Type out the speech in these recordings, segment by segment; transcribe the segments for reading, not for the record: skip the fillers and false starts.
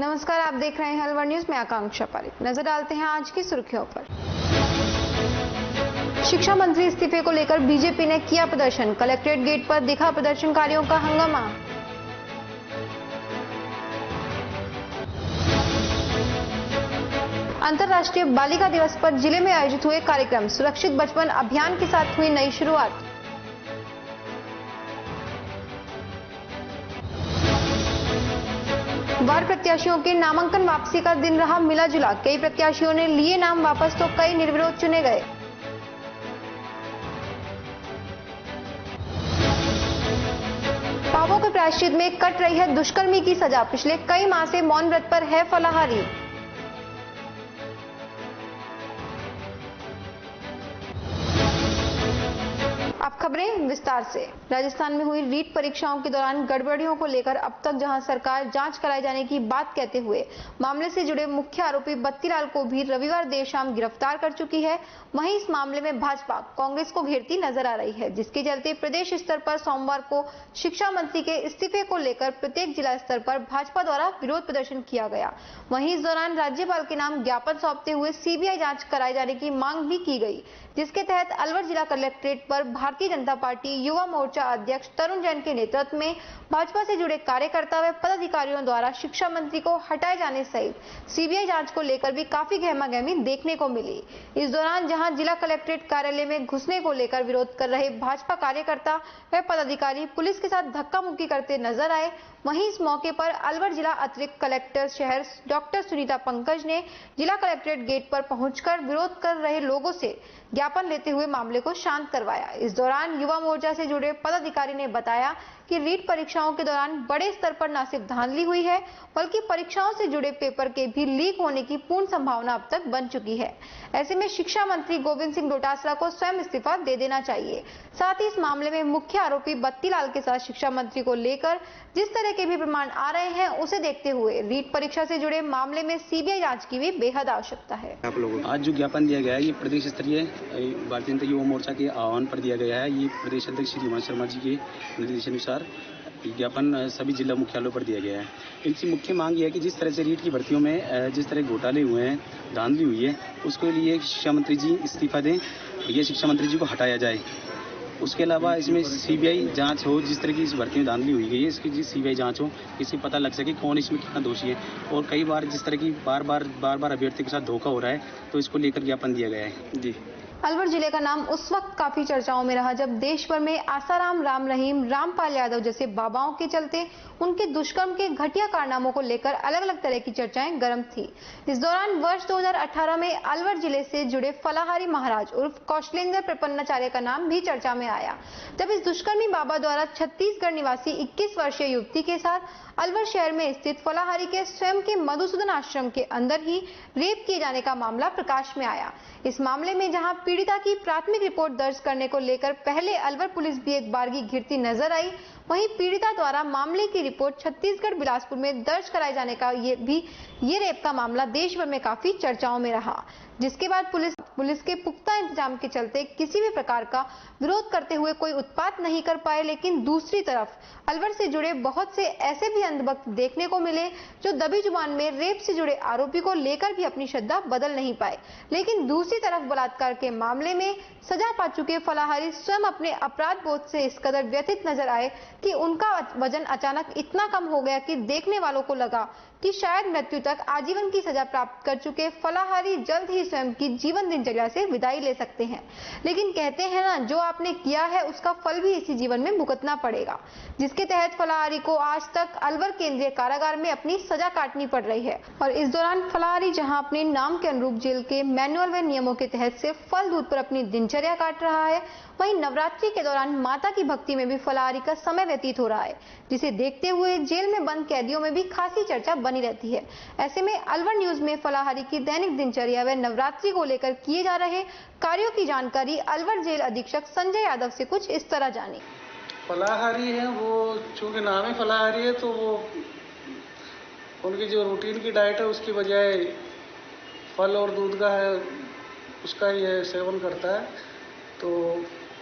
नमस्कार, आप देख रहे हैं अलवर न्यूज में आकांक्षा पारिक। नजर डालते हैं आज की सुर्खियों पर। शिक्षा मंत्री इस्तीफे को लेकर बीजेपी ने किया प्रदर्शन। कलेक्ट्रेट गेट पर दिखा प्रदर्शनकारियों का हंगामा। अंतर्राष्ट्रीय बालिका दिवस पर जिले में आयोजित हुए कार्यक्रम। सुरक्षित बचपन अभियान के साथ हुई नई शुरुआत। वार्ड प्रत्याशियों के नामांकन वापसी का दिन रहा मिला जुला। कई प्रत्याशियों ने लिए नाम वापस तो कई निर्विरोध चुने गए। पापों के प्रायश्चित में कट रही है दुष्कर्मी की सजा। पिछले कई माह से मौन व्रत पर है फलाहारी। अब खबरें विस्तार से। राजस्थान में हुई रीट परीक्षाओं के दौरान गड़बड़ियों को लेकर अब तक जहां सरकार जांच कराए जाने की बात कहते हुए मामले से जुड़े मुख्य आरोपी बत्तीलाल को भी रविवार देर शाम गिरफ्तार कर चुकी है, वहीं इस मामले में भाजपा कांग्रेस को घेरती नजर आ रही है, जिसके चलते प्रदेश स्तर पर सोमवार को शिक्षा मंत्री के इस्तीफे को लेकर प्रत्येक जिला स्तर पर भाजपा द्वारा विरोध प्रदर्शन किया गया। वहीं इस दौरान राज्यपाल के नाम ज्ञापन सौंपते हुए सीबीआई जांच कराए जाने की मांग भी की गई, जिसके तहत अलवर जिला कलेक्ट्रेट पर भारतीय जनता पार्टी युवा मोर्चा अध्यक्ष तरुण जैन के नेतृत्व में भाजपा से जुड़े कार्यकर्ता व पदाधिकारियों द्वारा शिक्षा मंत्री को हटाए जाने सहित सीबीआई जांच को लेकर भी काफी गहमागहमी देखने को मिली। इस दौरान जहां जिला कलेक्ट्रेट कार्यालय में घुसने को लेकर विरोध कर रहे भाजपा कार्यकर्ता व पदाधिकारी पुलिस के साथ धक्का मुक्की करते नजर आए, वहीं इस मौके पर अलवर जिला अतिरिक्त कलेक्टर शहर डॉक्टर सुनीता पंकज ने जिला कलेक्ट्रेट गेट पर पहुंचकर विरोध कर रहे लोगों से ज्ञापन लेते हुए मामले को शांत करवाया। इस दौरान युवा मोर्चा से जुड़े पदाधिकारी ने बताया कि रीट परीक्षाओं के दौरान बड़े स्तर पर न सिर्फ धांधली हुई है, बल्कि परीक्षाओं से जुड़े पेपर के भी लीक होने की पूर्ण संभावना अब तक बन चुकी है। ऐसे में शिक्षा मंत्री गोविंद सिंह डोटासरा को स्वयं इस्तीफा दे देना चाहिए। साथ ही इस मामले में मुख्य आरोपी बत्तीलाल के साथ शिक्षा मंत्री को लेकर जिस तरह के भी प्रमाण आ रहे हैं, उसे देखते हुए रीट परीक्षा से जुड़े मामले में सीबीआई जांच की भी बेहद आवश्यकता है। आप लोगों को आज जो ज्ञापन दिया गया है, ये प्रदेश स्तरीय भारतीय जनता युवा मोर्चा के आह्वान पर दिया गया है। ये प्रदेश अध्यक्ष श्री हिमांशु शर्मा जी के निर्देशानुसार ज्ञापन सभी जिला मुख्यालयों पर दिया गया है। इनकी मुख्य मांग यह है कि जिस तरह से रीट की भर्तियों में जिस तरह घोटाले हुए हैं, धांधली हुई है, उसके लिए शिक्षा मंत्री जी इस्तीफा दें, ये शिक्षा मंत्री जी को हटाया जाए। उसके अलावा इसमें सीबीआई जांच हो, जिस तरह की इस भर्ती में धांधली हुई गई है, इसकी सीबीआई जांच हो, इससे पता लग सके कौन इसमें कितना दोषी है। और कई बार जिस तरह की बार बार अभ्यर्थी के साथ धोखा हो रहा है, तो इसको लेकर ज्ञापन दिया गया है। जी। अलवर जिले का नाम उस वक्त काफी चर्चाओं में रहा जब देश भर में आसाराम, राम रहीम, रामपाल यादव जैसे बाबाओं के चलते उनके दुष्कर्म के घटिया कारनामों को लेकर अलग अलग तरह की चर्चाएं गर्म थी। इस दौरान वर्ष 2018 में अलवर जिले से जुड़े फलाहारी महाराज उर्फ कौशलेंद्र प्रपन्नाचार्य का नाम भी चर्चा में आया, जब इस दुष्कर्मी बाबा द्वारा छत्तीसगढ़ निवासी 21 वर्षीय युवती के साथ अलवर शहर में स्थित फलाहारी के स्वयं के मधुसूदन आश्रम के अंदर ही रेप किए जाने का मामला प्रकाश में आया। इस मामले में जहां पीड़िता की प्राथमिक रिपोर्ट दर्ज करने को लेकर पहले अलवर पुलिस भी एक बारगी घिरती नजर आई, वहीं पीड़िता द्वारा मामले की रिपोर्ट छत्तीसगढ़ बिलासपुर में दर्ज कराए जाने का ये रेप का मामला देश भर में काफी चर्चाओं में रहा, जिसके बाद पुलिस के पुख्ता इंतजाम के चलते किसी भी प्रकार का विरोध करते हुए कोई उत्पात नहीं कर पाए। लेकिन दूसरी तरफ अलवर से जुड़े बहुत से ऐसे भी अंधभक्त देखने को मिले जो दबी जुबान में रेप से जुड़े आरोपी को लेकर भी अपनी श्रद्धा बदल नहीं पाए। लेकिन दूसरी तरफ बलात्कार के मामले में सजा पा चुके फलाहारी स्वयं अपने अपराध बोध से इस कदर व्यथित नजर आए कि उनका वजन अचानक इतना कम हो गया कि देखने वालों को लगा कि शायद मृत्यु तक आजीवन की सजा प्राप्त कर चुके फलाहारी जल्द ही स्वयं की जीवन दिनचर्या से विदाई ले सकते हैं। लेकिन कहते हैं ना, जो आपने किया है उसका फल भी इसी जीवन में भुगतना पड़ेगा, जिसके तहत फलाहारी को आज तक अलवर केंद्रीय कारागार में अपनी सजा काटनी पड़ रही है। और इस दौरान फलाहारी जहां अपने नाम के अनुरूप जेल के मैनुअल व नियमों के तहत से फल दूध पर अपनी दिनचर्या काट रहा है, वहीं नवरात्रि के दौरान माता की भक्ति में भी फलाहारी का समय व्यतीत हो रहा है, जिसे देखते हुए जेल में बंद कैदियों में भी खासी चर्चा बनी रहती है। ऐसे में अलवर न्यूज में फलाहारी की दैनिक दिनचर्या व नवरात्रि को लेकर किए जा रहे कार्यों की जानकारी अलवर जेल अधीक्षक संजय यादव से कुछ इस तरह जानी। फलाहारी है वो, चूंकि नाम ही फलाहारी है, तो वो उनकी जो रूटीन की डाइट है उसकी बजाय फल और दूध का है, उसका ये सेवन करता है। तो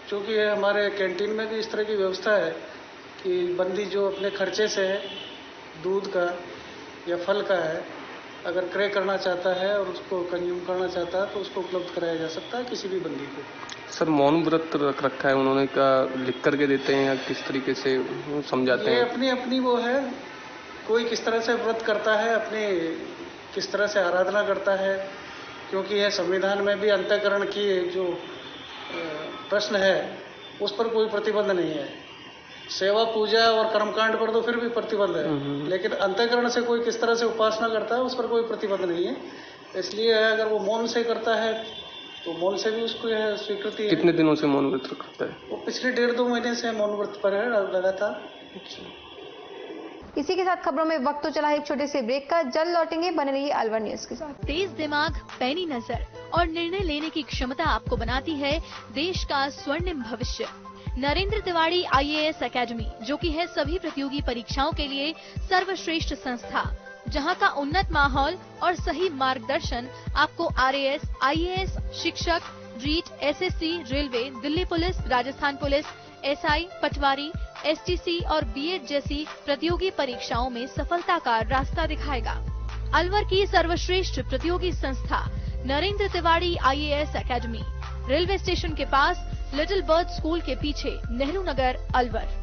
चूँकि हमारे कैंटीन में भी इस तरह की व्यवस्था है कि बंदी जो अपने खर्चे से दूध का या फल का है, अगर क्रय करना चाहता है और उसको कंज्यूम करना चाहता है तो उसको उपलब्ध कराया जा सकता है किसी भी बंदी को। सर मौन व्रत रख रखा है उन्होंने, का लिख करके देते हैं या किस तरीके से समझाते हैं? ये अपनी अपनी वो है, कोई किस तरह से व्रत करता है, अपने किस तरह से आराधना करता है, क्योंकि यह संविधान में भी अंतःकरण की जो प्रश्न है उस पर कोई प्रतिबंध नहीं है। सेवा पूजा और कर्मकांड पर तो फिर भी प्रतिबंध है, लेकिन अंतःकरण से कोई किस तरह से उपासना करता है उस पर कोई प्रतिबंध नहीं है। इसलिए अगर वो मौन से करता है तो मौन से भी उसको यह स्वीकृति है। कितने दिनों से मौन व्रत रखता है? वो पिछले 1.5-2 महीने से मौन व्रत पर है लगातार। इसी के साथ खबरों में वक्त तो चला है एक छोटे से ब्रेक का। जल्द लौटेंगे, बने रहिए अलवर न्यूज के साथ। तेज दिमाग, पैनी नजर और निर्णय लेने की क्षमता आपको बनाती है देश का स्वर्णिम भविष्य। नरेंद्र तिवारी IAS एकेडमी, जो कि है सभी प्रतियोगी परीक्षाओं के लिए सर्वश्रेष्ठ संस्था, जहां का उन्नत माहौल और सही मार्गदर्शन आपको RAS, IAS, शिक्षक, REET, SSC, railway, Delhi police, Rajasthan police, SI, पटवारी, STC और B.Ed जैसी प्रतियोगी परीक्षाओं में सफलता का रास्ता दिखाएगा। अलवर की सर्वश्रेष्ठ प्रतियोगी संस्था Narendra Tiwari IAS academy, railway station के पास, लिटिल बर्ड स्कूल के पीछे, नेहरू नगर, अलवर।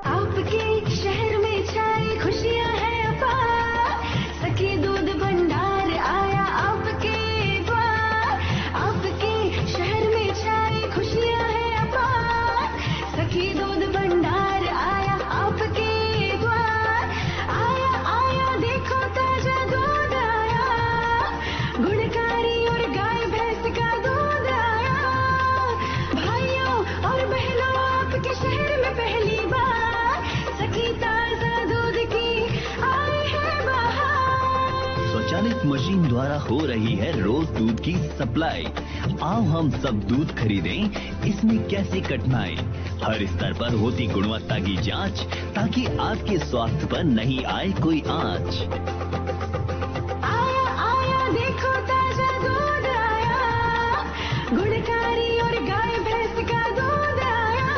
आपके शहर में छाई खुशियां हैं अपार, सखी दूध भंडार आया आपके द्वार। आपके शहर में छाई खुशियां हैं अपार, सखी दूध भंडार आया आपके द्वार। आया आया देखो ताजा दूध आया, गुणकारी और गाय भैंस का दूध आया। भाइयों और बहनों आपके शहर में पहली बार सखी ताजा दूध की आई है बहार। स्वचालित मशीन द्वारा हो रही है रोज दूध की सप्लाई। आओ हम सब दूध खरीदें, इसमें कैसी कठिनाई। हर स्तर पर होती गुणवत्ता की जांच, ताकि आपके स्वास्थ्य पर नहीं आए कोई आंच। आया आया देखो ताजा दूध आया, गुणकारी और गाय भैंस का दूध आया।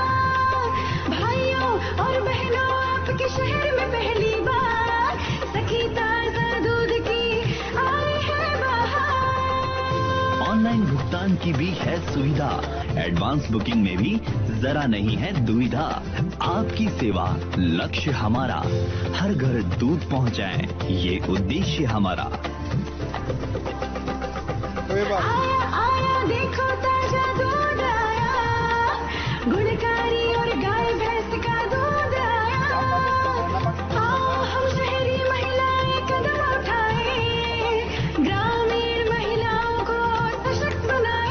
भाइयों और बहनों आपके शहर में पहली बार सखी ताजा दूध की आई है बहार। ऑनलाइन भुगतान की भी है सुविधा, एडवांस बुकिंग में भी जरा नहीं है दुविधा। आपकी सेवा लक्ष्य हमारा, हर घर दूध पहुंचाएं, ये उद्देश्य हमारा। आया आया देखो ताजा दूध आया, गुणकारी और गाय भैंस का दूध आया। आओ हम शहरी महिलाएं कदम उठाएं, ग्रामीण महिलाओं को सशक्त बनाएं।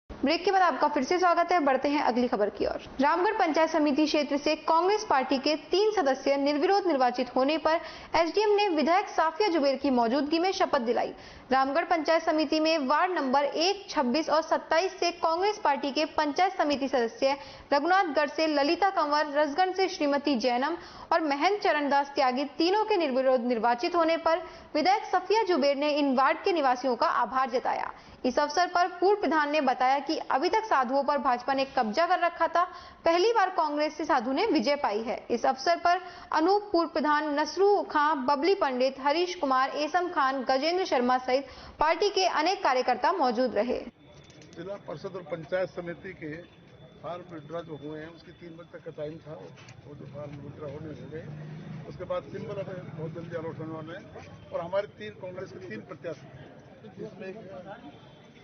ब्रेक के बाद आपका फिर से स्वागत है। बढ़ते हैं अगली खबर की ओर। रामगढ़ पंचायत समिति क्षेत्र से कांग्रेस पार्टी के 3 सदस्य निर्विरोध निर्वाचित होने पर SDM ने विधायक साफिया जुबैर की मौजूदगी में शपथ दिलाई। रामगढ़ पंचायत समिति में वार्ड नंबर 1, 26 और 27 से कांग्रेस पार्टी के पंचायत समिति सदस्य रघुनाथगढ़ से ललिता कंवर, रसगंज से श्रीमती जैनम और महेंद्र चरणदास त्यागी तीनों के निर्विरोध निर्वाचित होने पर विधायक साफिया जुबैर ने इन वार्ड के निवासियों का आभार जताया। इस अवसर पर पूर्व प्रधान ने बताया कि अभी तक साधुओं पर भाजपा ने कब्जा कर रखा था, पहली बार कांग्रेस से साधु ने विजय पाई है। इस अवसर पर अनूप, पूर्व प्रधान नसरू खां, बबली पंडित, हरीश कुमार, एसम खान, गजेंद्र शर्मा सहित पार्टी के अनेक कार्यकर्ता मौजूद रहे। जिला परिषद और पंचायत समिति के फार्म विड्रा जो हुए हैं उसकी 3 बजे तक का टाइम था, वो जो फार्म विड्रा होने हो गए। उसके बाद सिंबल अब बहुत जल्दी अलॉट होने वाले हैं और हमारे 3 कांग्रेस के 3 प्रत्याशी, जिसमें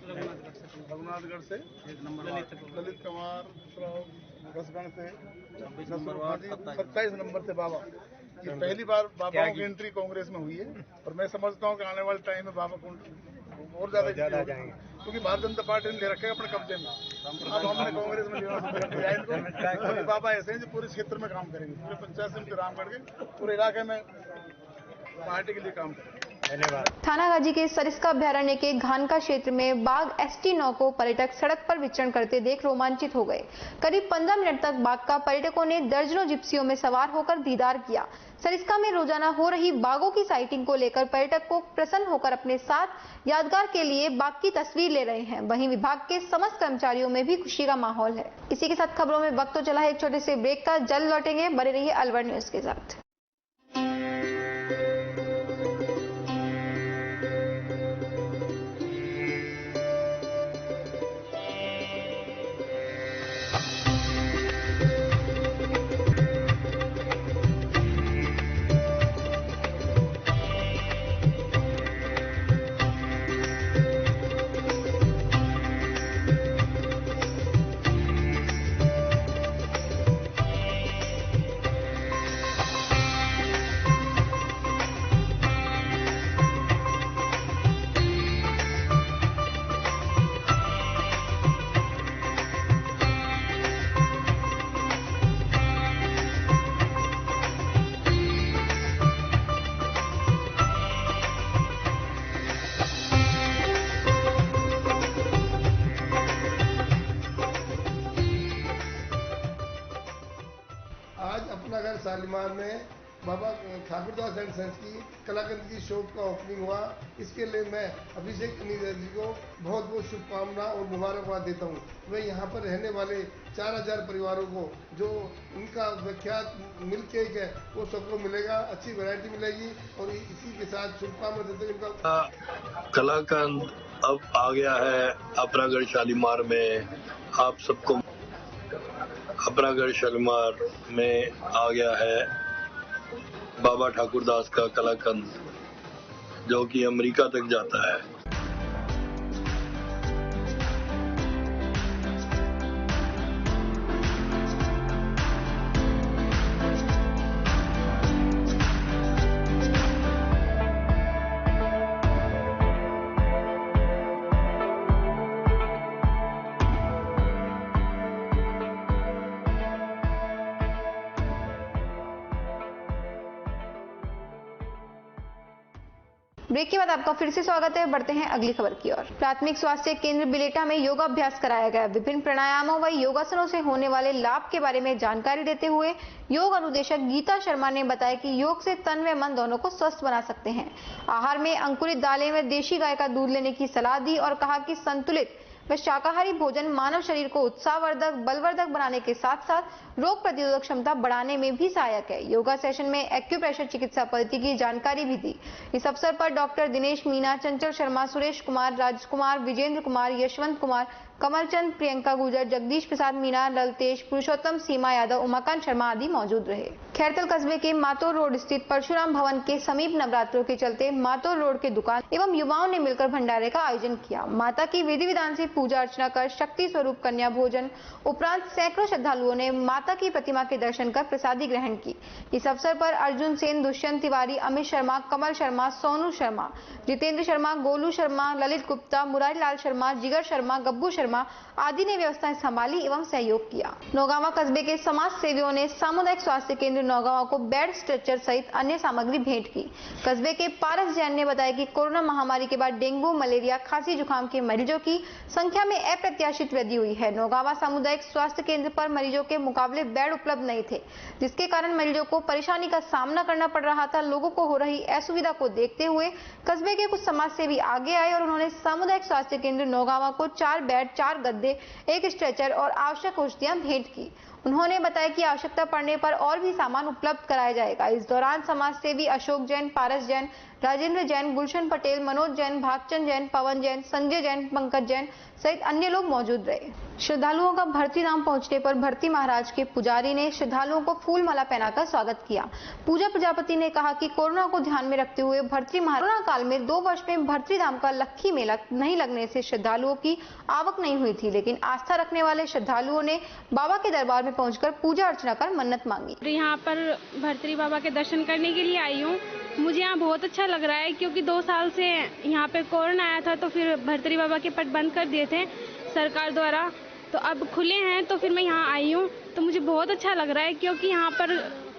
रघुनाथगढ़ से 1 नंबर ललित कुमार, रसगंज से 27 नंबर से बाबा। ये पहली बार बाबाओं की एंट्री कांग्रेस में हुई है और मैं समझता हूँ कि आने वाले टाइम में बाबा को और ज्यादा जाएंगे, क्योंकि भारतीय जनता पार्टी ने ले रखे अपने कब्जे में। अब हमने कांग्रेस में लेना शुरू कर दिया इनको। बाबा ऐसे हैं जो पूरे क्षेत्र में काम करेंगे, पूरे पंचायत समिति रामगढ़ के पूरे इलाके में पार्टी के लिए काम करेंगे। धन्यवाद। थानागाजी के सरिस्का अभयारण्य के घानका क्षेत्र में बाघ ST9 को पर्यटक सड़क पर विचरण करते देख रोमांचित हो गए। करीब 15 मिनट तक बाघ का पर्यटकों ने दर्जनों जिप्सियों में सवार होकर दीदार किया। सरिस्का में रोजाना हो रही बाघों की साइटिंग को लेकर पर्यटक को प्रसन्न होकर अपने साथ यादगार के लिए बाघ की तस्वीर ले रहे हैं। वहीं विभाग के समस्त कर्मचारियों में भी खुशी का माहौल है। इसी के साथ खबरों में वक्त तो चला है एक छोटे से ब्रेक का, जल्द लौटेंगे, बने रहिए अलवर न्यूज के साथ। शालीमार में बाबा ठाकुरदास एंड सन्स की कलाकंद की शॉप का ओपनिंग हुआ। इसके लिए मैं अभिषेक अनिल जी को बहुत बहुत शुभकामना और मुबारकबाद देता हूँ। मैं यहाँ पर रहने वाले 4000 परिवारों को जो उनका विख्यात मिल्क केक है वो सबको मिलेगा, अच्छी वैरायटी मिलेगी और इसी के साथ शुभकामना देते हुए उनका कलाकंद अब आ गया है अपरागढ़ शालीमार में। आप सबको अपरागढ़ शालीमार में आ गया है बाबा ठाकुरदास का कलाकंद, जो कि अमेरिका तक जाता है। ब्रेक के बाद आपका फिर से स्वागत है। बढ़ते हैं अगली खबर की ओर। प्राथमिक स्वास्थ्य केंद्र बिलेटा में योगाभ्यास कराया गया। विभिन्न प्राणायामों व योगासनों से होने वाले लाभ के बारे में जानकारी देते हुए योग अनुदेशक गीता शर्मा ने बताया कि योग से तन व मन दोनों को स्वस्थ बना सकते हैं। आहार में अंकुरित दालें व देशी गाय का दूध लेने की सलाह दी और कहा कि संतुलित व शाकाहारी भोजन मानव शरीर को उत्साहवर्धक, बलवर्धक बनाने के साथ साथ रोग प्रतिरोधक क्षमता बढ़ाने में भी सहायक है। योगा सेशन में एक्यूप्रेशर चिकित्सा पद्धति की जानकारी भी दी। इस अवसर पर डॉक्टर दिनेश मीना, चंचल शर्मा, सुरेश कुमार, राजकुमार, विजेंद्र कुमार, यशवंत कुमार, कमलचंद, प्रियंका गुजर, जगदीश प्रसाद मीना, ललतेश, पुरुषोत्तम, सीमा यादव, उमाकांत शर्मा आदि मौजूद रहे। खैरतल कस्बे के मातोर रोड स्थित परशुराम भवन के समीप नवरात्रों के चलते मातोर रोड के दुकान एवं युवाओं ने मिलकर भंडारे का आयोजन किया। माता की विधि विधान से पूजा अर्चना कर शक्ति स्वरूप कन्या भोजन उपरांत सैकड़ों श्रद्धालुओं ने माता की प्रतिमा के दर्शन कर प्रसादी ग्रहण की। इस अवसर पर अर्जुन सेन, दुष्यंत तिवारी, अमित शर्मा, कमल शर्मा, सोनू शर्मा, जितेंद्र शर्मा, गोलू शर्मा, ललित गुप्ता, मुरारी लाल शर्मा, जिगर शर्मा, गब्बू शर्मा आदि ने व्यवस्थाएं संभाली एवं सहयोग किया। नौगावा कस्बे के समाज सेवियों ने सामुदायिक स्वास्थ्य केंद्र नौगावा को बेड, स्ट्रेचर सहित अन्य सामग्री भेंट की। कस्बे के पारस जैन ने बताया कि कोरोना महामारी के बाद डेंगू, मलेरिया, खांसी, जुकाम के मरीजों की संख्या में अप्रत्याशित वृद्धि हुई है। नौगावा सामुदायिक स्वास्थ्य केंद्र पर मरीजों के मुकाबले बेड उपलब्ध नहीं थे, जिसके कारण मरीजों को परेशानी का सामना करना पड़ रहा था। लोगों को हो रही असुविधा को देखते हुए कस्बे के कुछ समाज सेवी आगे आए और उन्होंने सामुदायिक स्वास्थ्य केंद्र नौगावा को 4 बेड, 4 गद्दे, 1 स्ट्रेचर और आवश्यक औषधियां भेंट की। उन्होंने बताया कि आवश्यकता पड़ने पर और भी सामान उपलब्ध कराया जाएगा। इस दौरान समाज सेवी अशोक जैन, पारस जैन, राजेंद्र जैन, गुलशन पटेल, मनोज जैन, भागचंद जैन, पवन जैन, संजय जैन, पंकज जैन सहित अन्य लोग मौजूद रहे। श्रद्धालुओं का भर्ती धाम पहुंचने पर भर्ती महाराज के पुजारी ने श्रद्धालुओं को फूल माला पहनाकर स्वागत किया। पूजा प्रजापति ने कहा कि कोरोना को ध्यान में रखते हुए भर्ती महाराज कोरोना काल में 2 वर्ष में भर्ती धाम का लक्खी मेला नहीं लगने से श्रद्धालुओं की आवक नहीं हुई थी, लेकिन आस्था रखने वाले श्रद्धालुओं ने बाबा के दरबार में पहुंचकर पूजा अर्चना कर मन्नत मांगी। यहाँ पर भर्तरी बाबा के दर्शन करने के लिए आई हूँ। मुझे यहाँ बहुत अच्छा लग रहा है क्योंकि 2 साल से यहाँ पे कोरोना आया था तो फिर भर्तरी बाबा के पट बंद कर दिए थे सरकार द्वारा, तो अब खुले हैं तो फिर मैं यहाँ आई हूँ। तो मुझे बहुत अच्छा लग रहा है क्योंकि यहाँ पर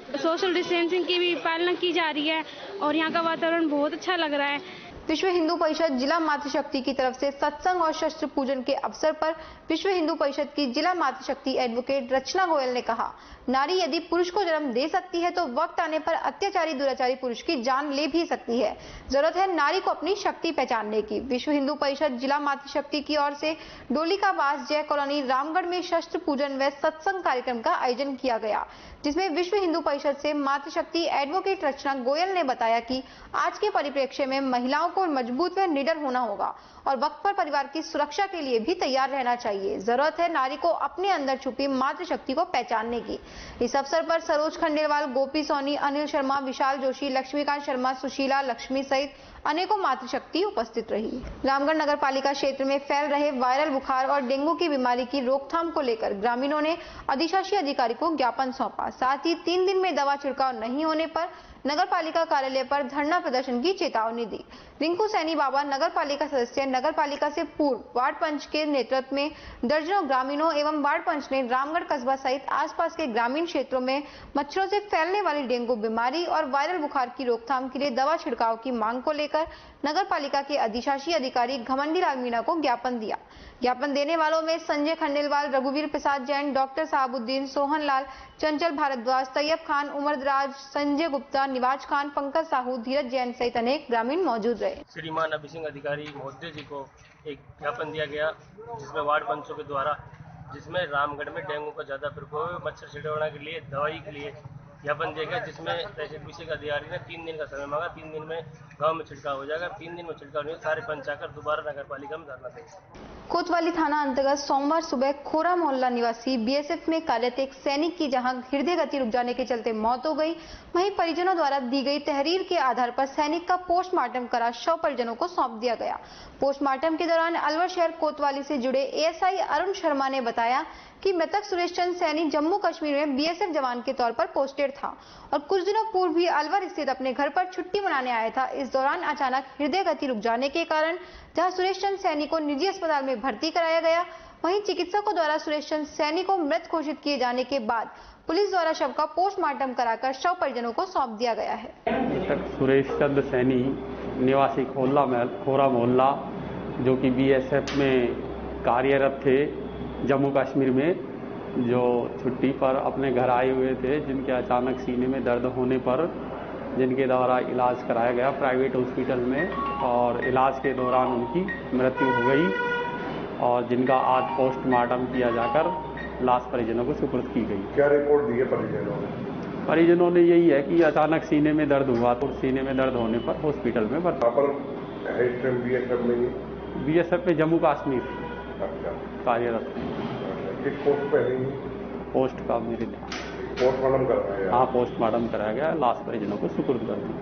सोशल डिस्टेंसिंग की भी पालना की जा रही है और यहाँ का वातावरण बहुत अच्छा लग रहा है। विश्व हिंदू परिषद जिला मातृशक्ति की तरफ से सत्संग और शस्त्र पूजन के अवसर पर विश्व हिंदू परिषद की जिला मातृशक्ति एडवोकेट रचना गोयल ने कहा, नारी यदि पुरुष को जन्म दे सकती है तो वक्त आने पर अत्याचारी दुराचारी पुरुष की जान ले भी सकती है। जरूरत है नारी को अपनी शक्ति पहचानने की। विश्व हिंदू परिषद जिला मातृशक्ति की ओर से डोलिकाबास जय कॉलोनी रामगढ़ में शस्त्र पूजन व सत्संग कार्यक्रम का आयोजन किया गया, जिसमें विश्व हिंदू परिषद से मातृशक्ति एडवोकेट रचना गोयल ने बताया कि आज के परिप्रेक्ष्य में महिलाओं को मजबूत व निडर होना होगा और वक्त पर परिवार की सुरक्षा के लिए भी तैयार रहना चाहिए। जरूरत है नारी को अपने अंदर छुपी मातृशक्ति को पहचानने की। इस अवसर पर सरोज खंडेलवाल, गोपी सोनी, अनिल शर्मा, विशाल जोशी, लक्ष्मीकांत शर्मा, सुशीला, लक्ष्मी सहित अनेकों मातृशक्ति उपस्थित रही। रामगढ़ नगर पालिका क्षेत्र में फैल रहे वायरल बुखार और डेंगू की बीमारी की रोकथाम को लेकर ग्रामीणों ने अधिशासी अधिकारी को ज्ञापन सौंपा। साथ ही 3 दिन में दवा छिड़काव नहीं होने पर नगर पालिका कार्यालय पर धरना प्रदर्शन की चेतावनी दी। रिंकू सैनी बाबा नगर पालिका सदस्य, नगर पालिका से पूर्व वार्ड पंच के नेतृत्व में दर्जनों ग्रामीणों एवं वार्ड पंच ने रामगढ़ कस्बा सहित आसपास के ग्रामीण क्षेत्रों में मच्छरों से फैलने वाली डेंगू बीमारी और वायरल बुखार की रोकथाम के लिए दवा छिड़काव की मांग को लेकर नगर पालिका के अधिशासी अधिकारी घमंडी लाल मीणा को ज्ञापन दिया। ज्ञापन देने वालों में संजय खंडेलवाल, रघुवीर प्रसाद जैन, डॉक्टर साहबुद्दीन, सोहन लाल, चंचल भारद्वाज, तैयब खान, उमरदराज, संजय गुप्ता, निवाज खान, पंकज साहू, धीरज जैन सहित अनेक ग्रामीण मौजूद रहे। श्रीमान अभी सिंह अधिकारी महोदय जी को एक ज्ञापन दिया गया, जिसमें वार्ड पंचों के द्वारा, जिसमें रामगढ़ में डेंगू का ज्यादा प्रकोप है, मच्छर छिड़काने के लिए दवाई के लिए ज्ञापन दिया गया, जिसमें तहसील विषय अधिकारी ने 3 दिन का समय मांगा। 3 दिन में गांव में छिड़काव हो जाएगा। 3 दिन में छिड़काव नहीं, सारे पंच आकर दोबारा नगर पालिका में धरना देंगे। कोतवाली थाना अंतर्गत सोमवार सुबह खोरा मोहल्ला निवासी बीएसएफ में कार्यरत एक सैनिक की जहां हृदय गति रुक जाने के चलते मौत हो गई, वहीं परिजनों द्वारा दी गई तहरीर के आधार पर सैनिक का पोस्टमार्टम करा शव परिजनों को सौंप दिया गया। पोस्टमार्टम के दौरान अलवर शहर कोतवाली से जुड़े एएसआई अरुण शर्मा ने बताया कि मृतक सुरेश चंद सैनी जम्मू कश्मीर में बीएसएफ जवान के तौर पर पोस्टेड था और कुछ दिनों पूर्व भी अलवर स्थित अपने घर पर छुट्टी मनाने आया था। इस दौरान अचानक हृदय गति रुक जाने के कारण जहां सुरेश चंद सैनी को निजी अस्पताल में भर्ती कराया गया, वहीं चिकित्सकों द्वारा सुरेश चंद सैनी को मृत घोषित किए जाने के बाद पुलिस द्वारा शव का पोस्टमार्टम कराकर शव परिजनों को सौंप दिया गया है। सुरेश चंद सैनी निवासी खोरा मोहल्ला, जो कि बीएसएफ में कार्यरत थे जम्मू कश्मीर में, जो छुट्टी पर अपने घर आए हुए थे, जिनके अचानक सीने में दर्द होने पर जिनके द्वारा इलाज कराया गया प्राइवेट हॉस्पिटल में और इलाज के दौरान उनकी मृत्यु हो गई और जिनका आज पोस्टमार्टम किया जाकर लाश परिजनों को सुपुर्द की गई। क्या रिपोर्ट दी है परिजनों ने? परिजनों ने यही है कि अचानक सीने में दर्द हुआ तो सीने में दर्द होने पर हॉस्पिटल में बीएसएफ में जम्मू कश्मीर कार्यरत। किस पोस्ट पे है? पोस्ट का मेरे पोस्टमार्टम कराया गया। हाँ, पोस्टमार्टम कराया गया, लाश परिजनों को सुपुर्द कर दी।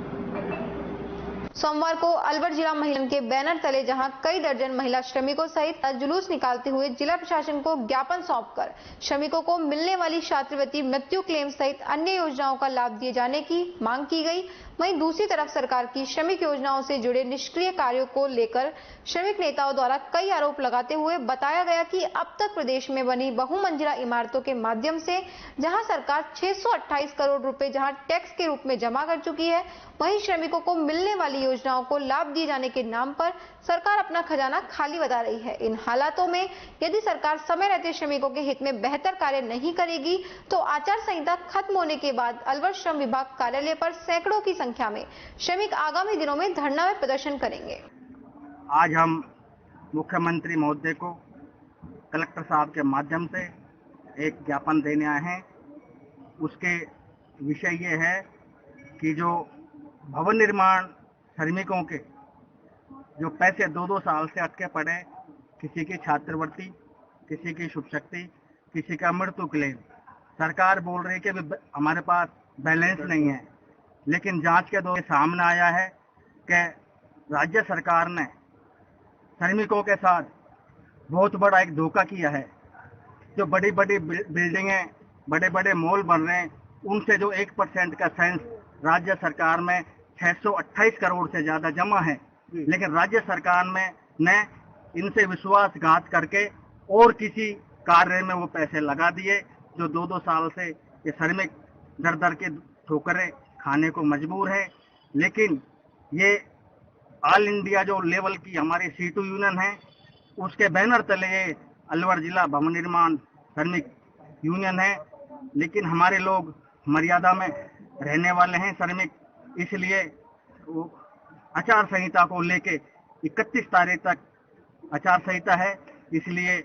सोमवार को अलवर जिला महिला के बैनर तले जहां कई दर्जन महिला श्रमिकों सहित जुलूस निकालते हुए जिला प्रशासन को ज्ञापन सौंपकर श्रमिकों को मिलने वाली छात्रवृत्ति, मृत्यु क्लेम सहित अन्य योजनाओं का लाभ दिए जाने की मांग की गई। वहीं दूसरी तरफ सरकार की श्रमिक योजनाओं से जुड़े निष्क्रिय कार्यों को लेकर श्रमिक नेताओं द्वारा कई आरोप लगाते हुए बताया गया कि अब तक प्रदेश में बनी बहुमंजिला इमारतों के माध्यम से जहां सरकार 628 करोड़ रुपए जहां टैक्स के रूप में जमा कर चुकी है, वहीं श्रमिकों को मिलने वाली योजनाओं को लाभ दिए जाने के नाम पर सरकार अपना खजाना खाली बता रही है। इन हालातों में यदि सरकार समय रहते श्रमिकों के हित में बेहतर कार्य नहीं करेगी तो आचार संहिता खत्म होने के बाद अलवर श्रम विभाग कार्यालय पर सैकड़ों की संख्या में श्रमिक आगामी दिनों में धरना में प्रदर्शन करेंगे। आज हम मुख्यमंत्री महोदय को कलेक्टर साहब के माध्यम से एक ज्ञापन देने आए हैं। उसके विषय ये है कि जो भवन निर्माण श्रमिकों के जो पैसे 2-2 साल से अटके पड़े, किसी की छात्रवृत्ति, किसी की शुभ शक्ति, किसी का मृत्यु क्लेम, सरकार बोल रही है कि हमारे पास बैलेंस नहीं है, लेकिन जांच के दौरान सामने आया है कि राज्य सरकार ने श्रमिकों के साथ बहुत बड़ा एक धोखा किया है। जो बड़ी बड़ी बिल्डिंगें, बड़े बड़े मॉल बन रहे हैं, उनसे जो 1% का सेंस राज्य सरकार में 628 करोड़ से ज्यादा जमा है, लेकिन राज्य सरकार ने इनसे विश्वासघात करके और किसी कार्य में वो पैसे लगा दिए। जो 2-2 साल से ये श्रमिक दर दर के ठोकरें खाने को मजबूर है। लेकिन ये ऑल इंडिया जो लेवल की हमारी C2 यूनियन है, उसके बैनर तले ये अलवर जिला भवन निर्माण श्रमिक यूनियन है। लेकिन हमारे लोग मर्यादा में रहने वाले हैं श्रमिक, इसलिए आचार संहिता को लेके 31 तारीख तक आचार संहिता है, इसलिए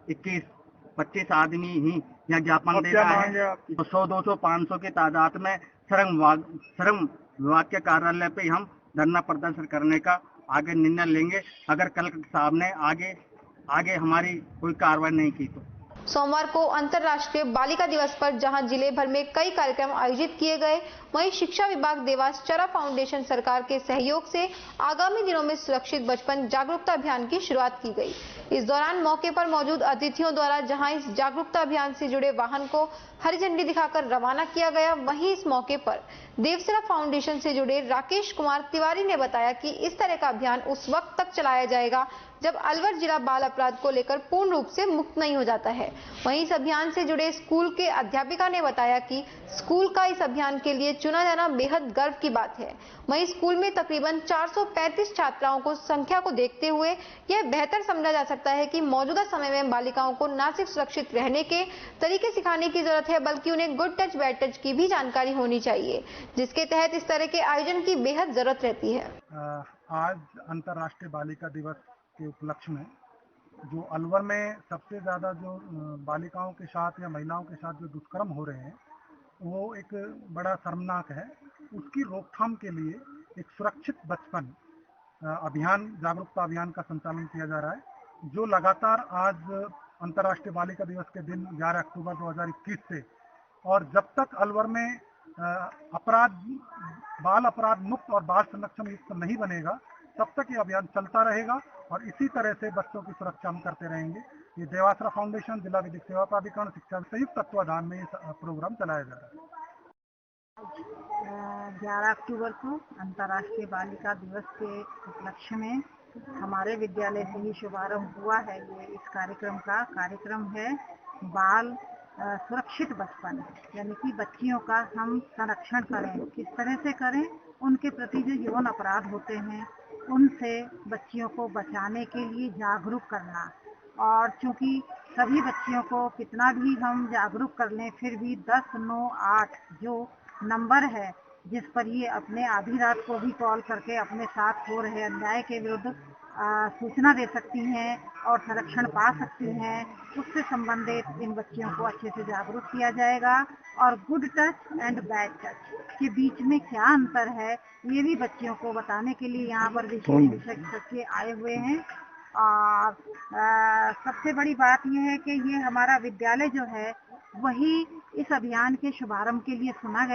21-25 आदमी ही यहाँ ज्ञापन दे रहा है। 100, 200, 500 की तादाद में श्रम विभाग के कार्यालय पे हम धरना प्रदर्शन करने का आगे निर्णय लेंगे, अगर कलेक्टर साहब ने आगे हमारी कोई कार्रवाई नहीं की तो। सोमवार को अंतर्राष्ट्रीय बालिका दिवस पर जहां जिले भर में कई कार्यक्रम आयोजित किए गए, वहीं शिक्षा विभाग देवास चरा फाउंडेशन सरकार के सहयोग से आगामी दिनों में सुरक्षित बचपन जागरूकता अभियान की शुरुआत की गई। इस दौरान मौके पर मौजूद अतिथियों द्वारा जहां इस जागरूकता अभियान से जुड़े वाहन को हरी झंडी दिखाकर रवाना किया गया, वहीं इस मौके पर देवसरा फाउंडेशन से जुड़े राकेश कुमार तिवारी ने बताया कि इस तरह का अभियान उस वक्त तक चलाया जाएगा जब अलवर जिला बाल अपराध को लेकर पूर्ण रूप से मुक्त नहीं हो जाता है। वहीं इस अभियान से जुड़े स्कूल के अध्यापिका ने बताया कि स्कूल का इस अभियान के लिए चुना जाना बेहद गर्व की बात है। वहीं स्कूल में तकरीबन 435 छात्राओं को संख्या को देखते हुए यह बेहतर समझा जा सकता है कि मौजूदा समय में बालिकाओं को न सिर्फ सुरक्षित रहने के तरीके सिखाने की जरूरत है, बल्कि उन्हें गुड टच बैड टच की भी जानकारी होनी चाहिए, जिसके तहत इस तरह के आयोजन की बेहद जरूरत रहती है। आज अंतर्राष्ट्रीय बालिका दिवस के उपलक्ष्य में जो अलवर में सबसे ज्यादा जो बालिकाओं के साथ या महिलाओं के साथ जो दुष्कर्म हो रहे हैं, वो एक बड़ा शर्मनाक है। उसकी रोकथाम के लिए एक सुरक्षित बचपन अभियान, जागरूकता अभियान का संचालन किया जा रहा है, जो लगातार आज अंतर्राष्ट्रीय बालिका दिवस के दिन 11 अक्टूबर 2021 से और जब तक अलवर में बाल अपराध मुक्त और बाल संरक्षण युक्त नहीं बनेगा, तब तक ये अभियान चलता रहेगा और इसी तरह से बच्चों की सुरक्षा हम करते रहेंगे। ये देवासरा फाउंडेशन, जिला विधिक सेवा प्राधिकरण, शिक्षा संयुक्त तत्वाधान में ये प्रोग्राम चलाया जा रहा है। 11 अक्टूबर को अंतर्राष्ट्रीय बालिका दिवस के उपलक्ष्य में हमारे विद्यालय से ही शुभारंभ हुआ है। ये इस कार्यक्रम है बाल सुरक्षित बचपन, यानी कि बच्चियों का हम संरक्षण करें। किस तरह से करें? उनके प्रति जो यौन अपराध होते हैं उनसे बच्चियों को बचाने के लिए जागरूक करना। और चूंकि सभी बच्चियों को कितना भी हम जागरूक कर लें, फिर भी 1098 जो नंबर है जिस पर ये अपने आधी रात को भी कॉल करके अपने साथ हो रहे अन्याय के विरुद्ध सूचना दे सकती हैं और संरक्षण पा सकती हैं, उससे संबंधित इन बच्चियों को अच्छे से जागरूक किया जाएगा। और good touch and bad touch के बीच में क्या अंतर है, ये भी बच्चियों को बताने के लिए यहाँ पर विशेषज्ञ आए हुए हैं। और सबसे बड़ी बात यह है कि ये हमारा विद्यालय जो है वही इस अभियान के शुभारंभ के लिए चुना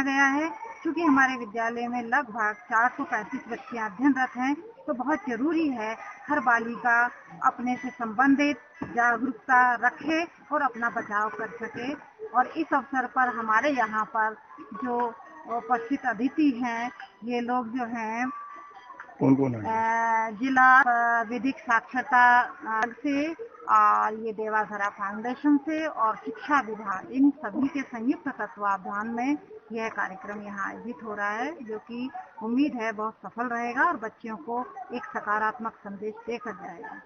गया है। क्योंकि हमारे विद्यालय में लगभग 435 बच्चियां अध्ययनरत हैं, तो बहुत जरूरी है हर बालिका अपने से संबंधित जागरूकता रखे और अपना बचाव कर सके। और इस अवसर पर हमारे यहाँ पर जो उपस्थित अतिथि हैं, ये लोग जो हैं कौन है? जिला विधिक साक्षरता से और ये देवासरा फाउंडेशन से और शिक्षा विभाग, इन सभी के संयुक्त तत्वावधान में यह कार्यक्रम यहाँ आयोजित हो रहा है, जो कि उम्मीद है बहुत सफल रहेगा और बच्चियों को एक सकारात्मक संदेश देकर जाएगा।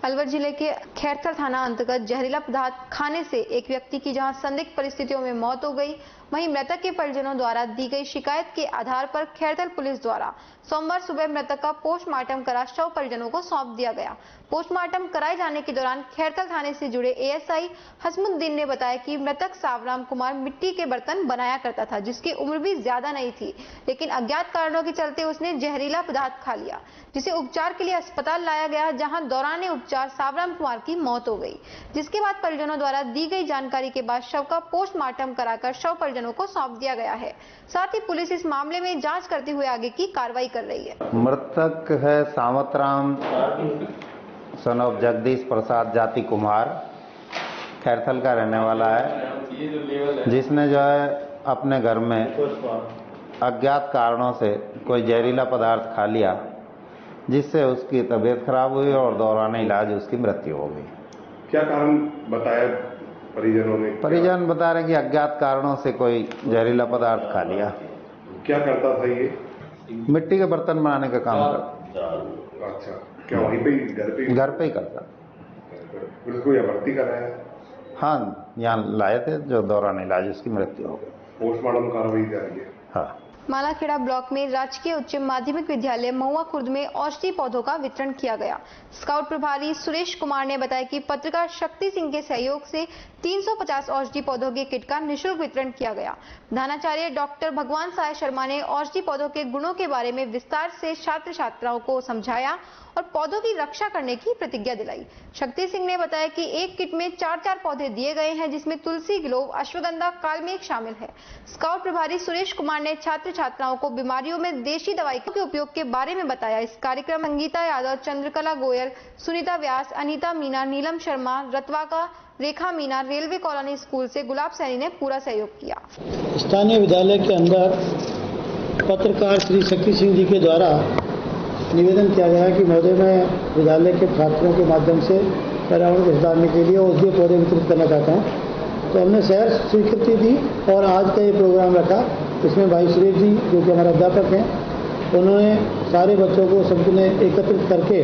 अलवर जिले के खैरथल थाना अंतर्गत जहरीला पदार्थ खाने से एक व्यक्ति की जहां संदिग्ध परिस्थितियों में मौत हो गई, वहीं मृतक के परिजनों द्वारा दी गई शिकायत के आधार पर खैरथल पुलिस द्वारा सोमवार सुबह मृतक का पोस्टमार्टम करा शव परिजनों को सौंप दिया गया। पोस्टमार्टम कराए जाने के दौरान खैरथल थाने से जुड़े एएसआई हसमुद्दीन ने बताया कि मृतक सावराम कुमार मिट्टी के बर्तन बनाया करता था, जिसकी उम्र भी ज्यादा नहीं थी, लेकिन अज्ञात कारणों के चलते उसने जहरीला पदार्थ खा लिया, जिसे उपचार के लिए अस्पताल लाया गया, जहां दौरान उपचार सावराम कुमार की मौत हो गई। जिसके बाद परिजनों द्वारा दी गई जानकारी के बाद शव का पोस्टमार्टम कराकर शव परिजनों को सौंप दिया गया है। साथ ही पुलिस इस मामले में जांच करते हुए आगे की कार्रवाई कर रही है। मृतक है सावतराम सन ऑफ जगदीश प्रसाद जाति कुमार, खैरथल का रहने वाला है, जिसने जो है अपने घर में अज्ञात कारणों से कोई जहरीला पदार्थ खा लिया, जिससे उसकी तबीयत खराब हुई और दौरान इलाज उसकी मृत्यु हो गई। क्या कारण बताया परिजनों ने परिजन बता रहे हैं कि अज्ञात कारणों से कोई जहरीला पदार्थ खा लिया। क्या करता था ये? मिट्टी के बर्तन बनाने का काम करता। अच्छा, क्या वहीं पे ही घर पे ही करता। पुलिस को यह भर्ती कराया? हाँ, यहाँ लाए थे, जो दौरान इलाज उसकी मृत्यु हो गई। पोस्टमार्टम कार्रवाई जारी है। हाँ। मालाखेड़ा ब्लॉक में राजकीय उच्च माध्यमिक विद्यालय महुआ खुर्द में औषधि पौधों का वितरण किया गया। स्काउट प्रभारी सुरेश कुमार ने बताया कि पत्रकार शक्ति सिंह के सहयोग से 350 औषधि पौधों के किट का निःशुल्क वितरण किया गया। प्रधानाचार्य डॉक्टर भगवान साय शर्मा ने औषधि पौधों के गुणों के बारे में विस्तार से छात्र छात्राओं को समझाया और पौधों की रक्षा करने की प्रतिज्ञा दिलाई। शक्ति सिंह ने बताया कि एक किट में 4 पौधे दिए गए हैं, जिसमें तुलसी, गिलोव, अश्वगंधा, कालमेघ शामिल है। स्काउट प्रभारी सुरेश कुमार ने छात्र छात्राओं को बीमारियों में देशी दवाई के उपयोग के बारे में बताया। इस कार्यक्रम में संगीता यादव, चंद्रकला गोयल, सुनीता व्यास, अनीता मीना, नीलम शर्मा, रतवाका, रेखा मीना, रेलवे कॉलोनी स्कूल से गुलाब सैनी ने पूरा सहयोग किया। स्थानीय विद्यालय के अंदर पत्रकार श्री शक्ति सिंह जी के द्वारा निवेदन किया गया कि महोदय मैं विद्यालय के छात्रों के माध्यम से पर्यावरण को सुधारने के लिए औषधीय पौधे वितरित करना चाहता हूँ। तो हमने शहर स्वीकृति दी और आज का ये प्रोग्राम रखा। इसमें भाई सुरेश जी जो कि हमारे अध्यापक हैं, उन्होंने सारे बच्चों को सबने एकत्रित करके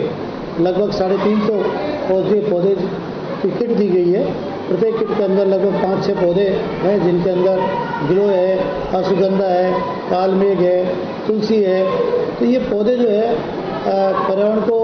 लगभग 350 औषधीय पौधे की किट दी गई है। प्रत्येक किट के अंदर लगभग 5-6 पौधे हैं, जिनके अंदर गिलोय है, अश्वगंधा है, कालमेघ है, तुलसी है। तो ये पौधे जो है पर्यावरण को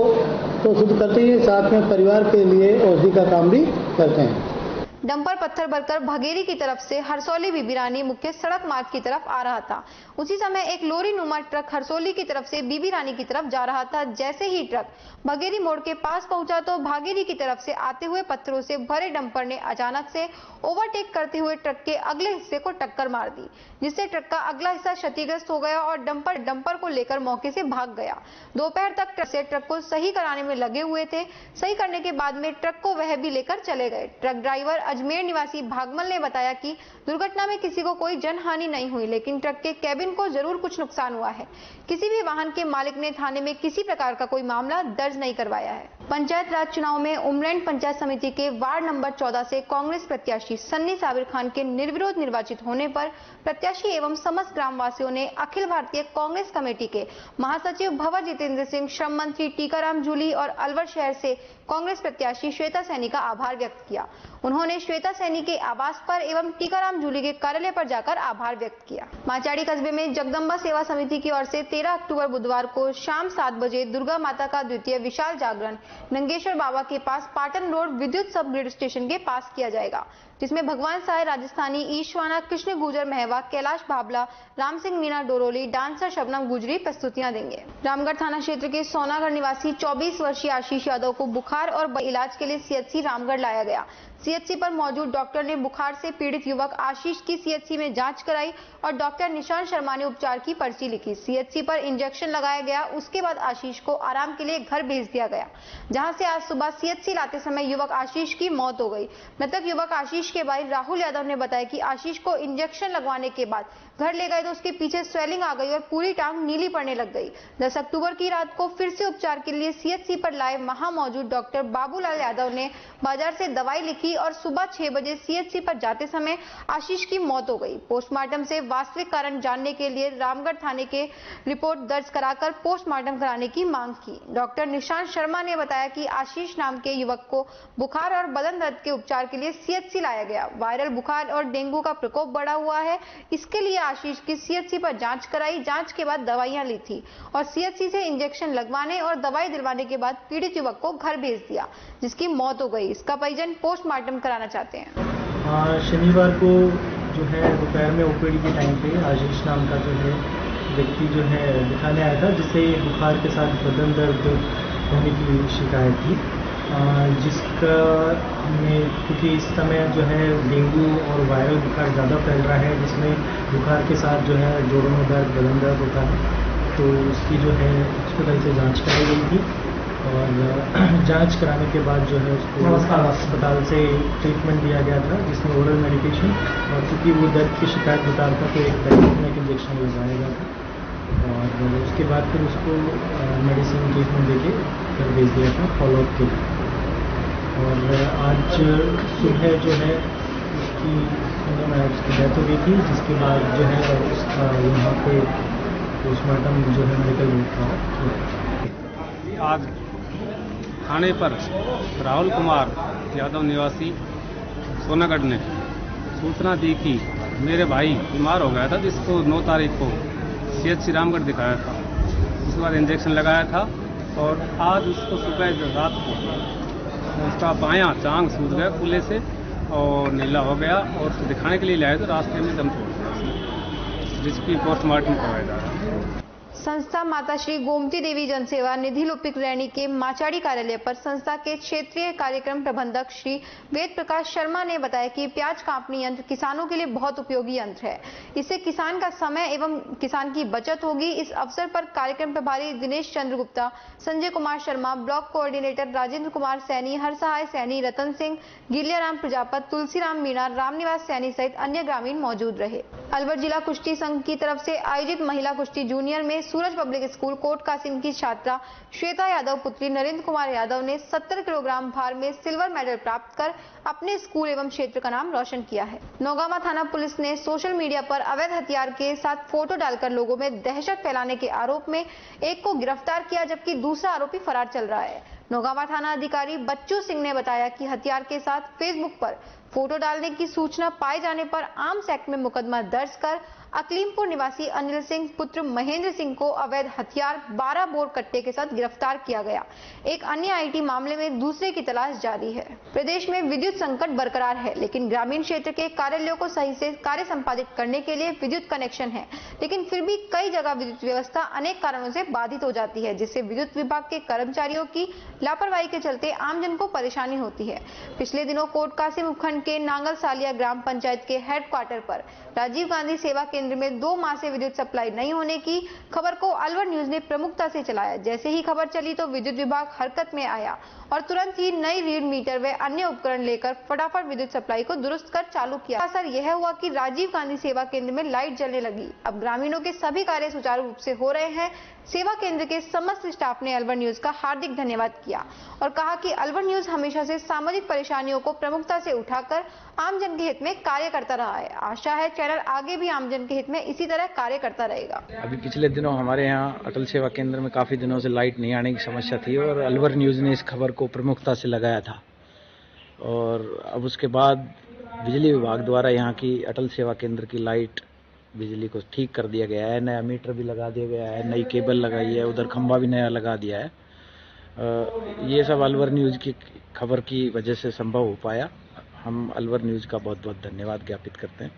तो शुद्ध करते ही, साथ में परिवार के लिए औषधि का काम भी करते हैं। डंपर पत्थर भरकर भगेरी की तरफ से हरसौली बीबीरानी मुख्य सड़क मार्ग की तरफ आ रहा था। उसी समय एक लोरी नुमा ट्रक हरसौली की तरफ से बीबीरानी की तरफ जा रहा था। जैसे ही ट्रक भगेरी मोड़ के पास पहुंचा तो भागेरी की तरफ से आते हुए पत्थरों से भरे डंपर ने अचानक से ओवरटेक करते हुए ट्रक के अगले हिस्से को टक्कर मार दी, जिससे ट्रक का अगला हिस्सा क्षतिग्रस्त हो गया और डंपर को लेकर मौके से भाग गया। दोपहर तक ट्रक को सही कराने में लगे हुए थे। सही करने के बाद में ट्रक को वह भी लेकर चले गए। ट्रक ड्राइवर अजमेर निवासी भागमल ने बताया कि दुर्घटना में किसी को कोई जनहानि नहीं हुई, लेकिन ट्रक के कैबिन को जरूर कुछ नुकसान हुआ है। किसी भी वाहन के मालिक ने थाने में किसी प्रकार का कोई मामला दर्ज नहीं करवाया है। पंचायत राज चुनाव में उमरेंड पंचायत समिति के वार्ड नंबर 14 से कांग्रेस प्रत्याशी सन्नी साबिर खान के निर्विरोध निर्वाचित होने पर प्रत्याशी एवं समस्त ग्रामवासियों ने अखिल भारतीय कांग्रेस कमेटी के महासचिव भंवर जितेंद्र सिंह, श्रम मंत्री टीकाराम जूली और अलवर शहर से कांग्रेस प्रत्याशी श्वेता सैनी का आभार व्यक्त किया। उन्होंने श्वेता सैनी के आवास पर एवं टीकाराम जूली के कार्यालय पर जाकर आभार व्यक्त किया। माचाड़ी कस्बे में जगदम्बा सेवा समिति की ओर से 13 अक्टूबर बुधवार को शाम 7 बजे दुर्गा माता का द्वितीय विशाल जागरण नंगेश्वर बाबा के पास पाटन रोड विद्युत सब ग्रिड स्टेशन के पास किया जाएगा, जिसमें भगवान साय राजस्थानी, ईशवाना, कृष्ण गुजर महवा, कैलाश भाबला, राम सिंह मीना डोरोली, डांसर शबनम गुजरी प्रस्तुतियां देंगे। रामगढ़ थाना क्षेत्र के सोनागढ़ निवासी 24 वर्षीय आशीष यादव को बुखार और इलाज के लिए सीएचसी रामगढ़ लाया गया। सीएचसी पर मौजूद डॉक्टर ने बुखार से पीड़ित युवक आशीष की सीएचसी में जांच कराई और डॉक्टर निशांत शर्मा ने उपचार की पर्ची लिखी। सीएचसी पर इंजेक्शन लगाया गया। उसके बाद आशीष को आराम के लिए घर भेज दिया गया, जहां से आज सुबह सीएचसी लाते समय युवक आशीष की मौत हो गई। मृतक युवक आशीष के भाई राहुल यादव ने बताया कि आशीष को इंजेक्शन लगवाने के बाद घर ले गए तो उसके पीछे स्वेलिंग आ गई और पूरी टांग नीली पड़ने लग गई। 10 अक्टूबर की रात को फिर से उपचार के लिए सीएचसी पर लाए वहां मौजूद डॉक्टर बाबूलाल यादव ने बाजार से दवाई लिखी और सुबह 6 बजे सीएचसी पर जाते समय आशीष की मौत हो गई। पोस्टमार्टम से वास्तविक कारण जानने के लिए रामगढ़ थाने के रिपोर्ट दर्ज कराकर पोस्टमार्टम कराने की मांग की। डॉक्टर निशांत शर्मा ने बताया कि आशीष नाम के युवक को बुखार और बदन दर्द के उपचार के लिए सीएचसी लाया गया। वायरल बुखार और डेंगू का प्रकोप बढ़ा हुआ है, इसके लिए आशीष की सीएचसी पर जांच कराई। जांच के बाद दवाइयां ली थी और सीएचसी से इंजेक्शन लगवाने और दवाई दिलवाने के बाद पीड़ित युवक को घर भेज दिया, जिसकी मौत हो गई। इसका परिजन पोस्टमार्टम कराना चाहते हैं। शनिवार को जो है दोपहर में ओपीडी के टाइम पे आशीष नाम का जो है व्यक्ति जो है दिखाने आया था, जिससे बुखार के साथ बदन दर्द होने की शिकायत थी, जिसका हमने, क्योंकि इस समय जो है डेंगू और वायरल बुखार ज़्यादा फैल रहा है, जिसमें बुखार के साथ जो है जोड़ों में दर्द, बदन दर्द होता है, तो उसकी जो है अस्पताल से जांच कराई गई थी और जांच कराने के बाद जो है उसको अस्पताल से ट्रीटमेंट दिया गया था, जिसमें ओरल मेडिकेशन, और क्योंकि वो दर्द की शिकायत बता रहा था तो एक पैरासिटामोल इंजेक्शन लगाया गया था और उसके बाद फिर उसको मेडिसिन ट्रीटमेंट देके घर भेज दिया था फॉलोअप के लिए। और आज सुबह जो है उसकी डेथ हो गई थी, जिसके बाद जो है उसका यहाँ पे पोस्टमार्टम जो है मेडिकल बोर्ड का। आज थाने पर राहुल कुमार यादव निवासी सोनागढ़ ने सूचना दी कि मेरे भाई बीमार हो गया था, जिसको 9 तारीख को CHC रामगढ़ दिखाया था। उसके बाद इंजेक्शन लगाया था और आज उसको सुबह रात को उसका बायां टांग सूज गया कुल्ले से और नीला हो गया और उसको दिखाने के लिए लाए तो रास्ते में दम तोड़ गया, जिसकी पोस्टमार्टम करवाया जा रहा है। संस्था माता श्री गोमती देवी जनसेवा निधि लुपिक रैनी के माचाड़ी कार्यालय पर संस्था के क्षेत्रीय कार्यक्रम प्रबंधक श्री वेद प्रकाश शर्मा ने बताया कि प्याज कांपनी यंत्र किसानों के लिए बहुत उपयोगी यंत्र है। इससे किसान का समय एवं किसान की बचत होगी। इस अवसर पर कार्यक्रम प्रभारी दिनेश चंद्र गुप्ता, संजय कुमार शर्मा, ब्लॉक कोऑर्डिनेटर राजेंद्र कुमार सैनी, हरसहाय सैनी, रतन सिंह, गिलियाराम प्रजापत, तुलसीराम मीणा, रामनिवास सैनी सहित अन्य ग्रामीण मौजूद रहे। अलवर जिला कुश्ती संघ की तरफ से आयोजित महिला कुश्ती जूनियर में सूरज पब्लिक स्कूल कोट कासिम की छात्रा श्वेता यादव पुत्री नरेंद्र कुमार यादव ने 70 किलोग्राम भार में सिल्वर मेडल प्राप्त कर अपने स्कूल एवं क्षेत्र का नाम रोशन किया है। नौगामा थाना पुलिस ने सोशल मीडिया पर अवैध हथियार के साथ फोटो डालकर लोगों में दहशत फैलाने के आरोप में एक को गिरफ्तार किया, जबकि दूसरा आरोपी फरार चल रहा है। नौगामा थाना अधिकारी बच्चू सिंह ने बताया कि हथियार के साथ फेसबुक पर फोटो डालने की सूचना पाए जाने पर आर्म्स एक्ट में मुकदमा दर्ज कर अकलीमपुर निवासी अनिल सिंह पुत्र महेंद्र सिंह को अवैध हथियार 12 बोर कट्टे के साथ गिरफ्तार किया गया। एक अन्य आईटी मामले में दूसरे की तलाश जारी है। प्रदेश में विद्युत संकट बरकरार है, लेकिन ग्रामीण क्षेत्र के कार्यालयों को सही से कार्य संपादित करने के लिए विद्युत कनेक्शन है, लेकिन फिर भी कई जगह विद्युत व्यवस्था अनेक कारणों से बाधित हो जाती है, जिससे विद्युत विभाग के कर्मचारियों की लापरवाही के चलते आमजन को परेशानी होती है। पिछले दिनों कोट कासिम उपखंड के नांगल सालिया ग्राम पंचायत के हेडक्वार्टर पर राजीव गांधी सेवा केंद्र में 2 माह से विद्युत सप्लाई नहीं होने की खबर को अलवर न्यूज ने प्रमुखता से चलाया। जैसे ही खबर चली तो विद्युत विभाग हरकत में आया और तुरंत ही नई रीड मीटर व अन्य उपकरण लेकर फटाफट विद्युत सप्लाई को दुरुस्त कर चालू किया। असर यह हुआ कि राजीव गांधी सेवा केंद्र में लाइट जलने लगी। अब ग्रामीणों के सभी कार्य सुचारू रूप से हो रहे हैं। सेवा केंद्र के समस्त स्टाफ ने अलवर न्यूज का हार्दिक धन्यवाद किया और कहा कि अलवर न्यूज हमेशा से सामाजिक परेशानियों को प्रमुखता से उठाकर आमजन के हित में कार्य करता रहा है। आशा है चैनल आगे भी आमजन के हित में इसी तरह कार्य करता रहेगा। अभी पिछले दिनों हमारे यहाँ अटल सेवा केंद्र में काफी दिनों से लाइट नहीं आने की समस्या थी और अलवर न्यूज ने इस खबर को प्रमुखता से लगाया था और अब उसके बाद बिजली विभाग द्वारा यहाँ की अटल सेवा केंद्र की लाइट बिजली को ठीक कर दिया गया है। नया मीटर भी लगा दिया गया है, नई केबल लगाई है, उधर खंभा भी नया लगा दिया है। ये सब अलवर न्यूज की खबर की वजह से संभव हो पाया। हम अलवर न्यूज का बहुत बहुत धन्यवाद ज्ञापित करते हैं।